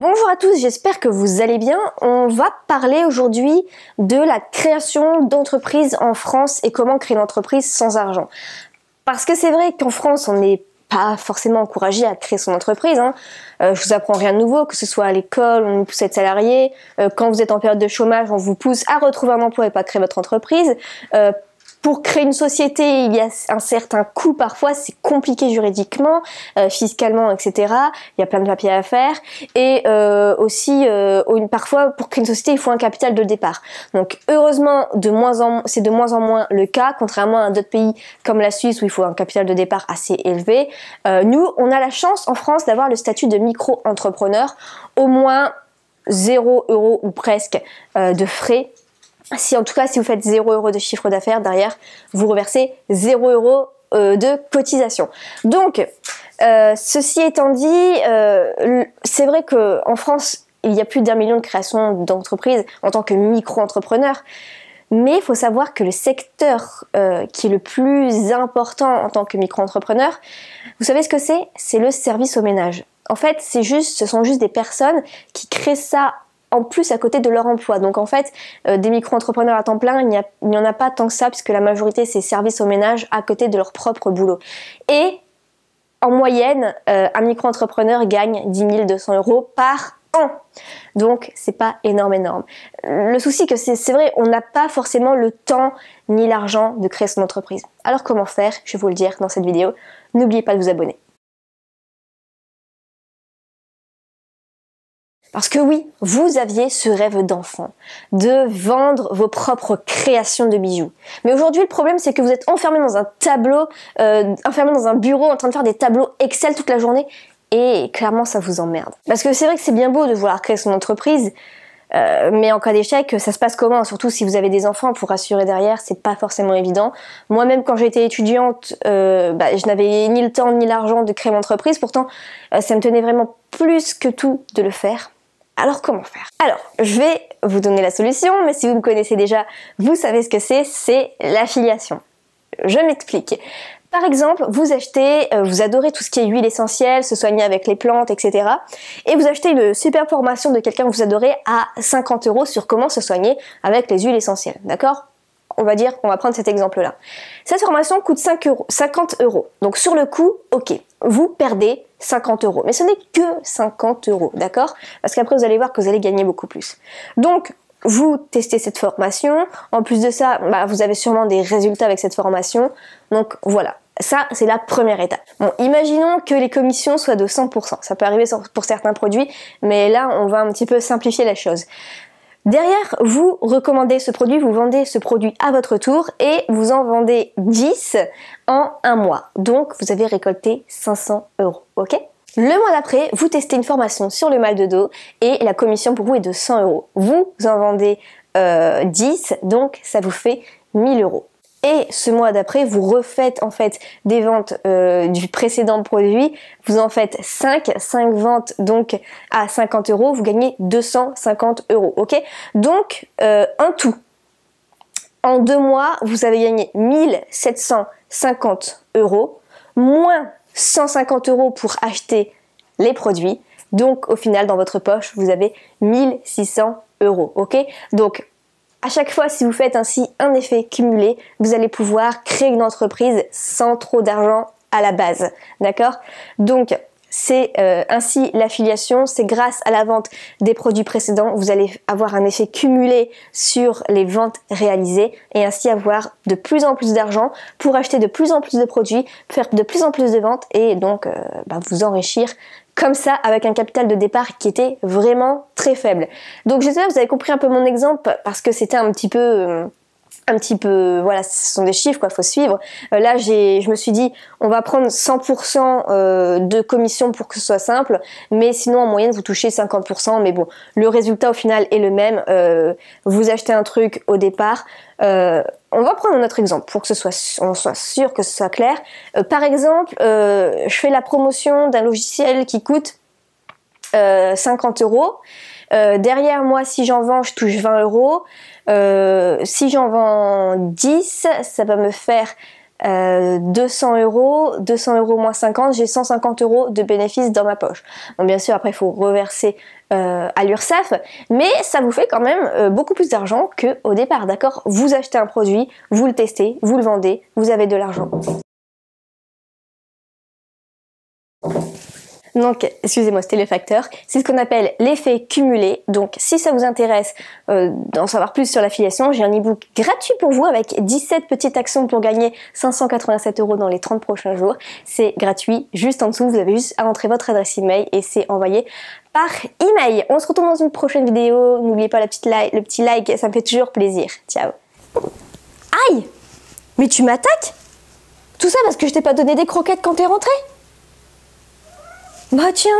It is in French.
Bonjour à tous, j'espère que vous allez bien. On va parler aujourd'hui de la création d'entreprises en France et comment créer une entreprise sans argent. Parce que c'est vrai qu'en France, on n'est pas forcément encouragé à créer son entreprise. Je vous apprends rien de nouveau, que ce soit à l'école, on vous pousse à être salarié. Quand vous êtes en période de chômage, on vous pousse à retrouver un emploi et pas créer votre entreprise. Pour créer une société, il y a un certain coût parfois, c'est compliqué juridiquement, fiscalement, etc. Il y a plein de papiers à faire. Et aussi, parfois, pour créer une société, il faut un capital de départ. Donc heureusement, c'est de moins en moins le cas, contrairement à d'autres pays comme la Suisse où il faut un capital de départ assez élevé. Nous, on a la chance en France d'avoir le statut de micro-entrepreneur, au moins 0 € ou presque de frais. En tout cas, si vous faites 0 € de chiffre d'affaires, derrière, vous reversez 0 € de cotisation. Donc, ceci étant dit, c'est vrai qu'en France, il y a plus d'1 million de créations d'entreprises en tant que micro-entrepreneur. Mais il faut savoir que le secteur qui est le plus important en tant que micro-entrepreneur, vous savez ce que c'est? C'est le service au ménage. En fait, ce sont juste des personnes qui créent ça en plus à côté de leur emploi. Donc en fait, des micro-entrepreneurs à temps plein, il n'y en a pas tant que ça, puisque la majorité c'est service au ménage à côté de leur propre boulot. Et en moyenne, un micro-entrepreneur gagne 10 200 € par an. Donc c'est pas énorme. Le souci que c'est vrai, on n'a pas forcément le temps ni l'argent de créer son entreprise. Alors comment faire? Je vais vous le dire dans cette vidéo. N'oubliez pas de vous abonner. Parce que oui, vous aviez ce rêve d'enfant, de vendre vos propres créations de bijoux. Mais aujourd'hui, le problème, c'est que vous êtes enfermé dans un tableau, enfermé dans un bureau en train de faire des tableaux Excel toute la journée. Et clairement, ça vous emmerde. Parce que c'est vrai que c'est bien beau de vouloir créer son entreprise, mais en cas d'échec, ça se passe comment? Surtout si vous avez des enfants, pour rassurer derrière, c'est pas forcément évident. Moi-même, quand j'étais étudiante, je n'avais ni le temps ni l'argent de créer mon entreprise. Pourtant, ça me tenait vraiment plus que tout de le faire. Alors comment faire? Alors, je vais vous donner la solution, mais si vous me connaissez déjà, vous savez ce que c'est l'affiliation. Je m'explique. Par exemple, vous adorez tout ce qui est huile essentielle, se soigner avec les plantes, etc. Et vous achetez une super formation de quelqu'un que vous adorez à 50 € sur comment se soigner avec les huiles essentielles, d'accord? On va prendre cet exemple-là. Cette formation coûte 50 €. Donc sur le coup, ok, vous perdez 50 €. Mais ce n'est que 50 €, d'accord? Parce qu'après, vous allez voir que vous allez gagner beaucoup plus. Donc, vous testez cette formation. En plus de ça, vous avez sûrement des résultats avec cette formation. Donc voilà, ça c'est la première étape. Bon, imaginons que les commissions soient de 100%. Ça peut arriver pour certains produits, mais là, on va un petit peu simplifier la chose. Derrière, vous recommandez ce produit, vous vendez ce produit à votre tour et vous en vendez 10 en un mois. Donc, vous avez récolté 500 €, ok? Le mois d'après, vous testez une formation sur le mal de dos et la commission pour vous est de 100 €. Vous en vendez 10, donc ça vous fait 1000 €. Et ce mois d'après, vous refaites en fait des ventes du précédent produit, vous en faites 5 ventes donc à 50 €, vous gagnez 250 €, ok? Donc en tout, en 2 mois, vous avez gagné 1750 € moins 150 € pour acheter les produits. Donc au final, dans votre poche, vous avez 1600 €, ok? Donc à chaque fois, si vous faites ainsi un effet cumulé, vous allez pouvoir créer une entreprise sans trop d'argent à la base, d'accord? Donc, c'est ainsi l'affiliation, c'est grâce à la vente des produits précédents, vous allez avoir un effet cumulé sur les ventes réalisées et ainsi avoir de plus en plus d'argent pour acheter de plus en plus de produits, faire de plus en plus de ventes et donc vous enrichir comme ça avec un capital de départ qui était vraiment très faible. Donc j'espère que vous avez compris un peu mon exemple parce que c'était un petit peu, voilà, ce sont des chiffres, quoi, faut suivre. Là, je me suis dit, on va prendre 100% de commission pour que ce soit simple, mais sinon en moyenne vous touchez 50%, mais bon, le résultat au final est le même. Vous achetez un truc au départ. On va prendre un autre exemple pour que on soit sûr que ce soit clair. Par exemple, je fais la promotion d'un logiciel qui coûte 50 €. Derrière moi, si j'en vends, je touche 20 €. Si j'en vends 10, ça va me faire 200 euros, 200 euros moins 50, j'ai 150 euros de bénéfices dans ma poche. Bon, bien sûr, après, il faut reverser à l'URSSAF, mais ça vous fait quand même beaucoup plus d'argent qu'au départ, d'accord? Vous achetez un produit, vous le testez, vous le vendez, vous avez de l'argent. Donc, excusez-moi, c'était le facteur. C'est ce qu'on appelle l'effet cumulé. Donc, si ça vous intéresse d'en savoir plus sur l'affiliation, j'ai un e-book gratuit pour vous avec 17 petites actions pour gagner 587 euros dans les 30 prochains jours. C'est gratuit. Juste en dessous, vous avez juste à entrer votre adresse email et c'est envoyé par email. On se retrouve dans une prochaine vidéo. N'oubliez pas le petit like, ça me fait toujours plaisir. Ciao. Aïe! Mais tu m'attaques? Tout ça parce que je t'ai pas donné des croquettes quand t'es rentré? Bah tiens,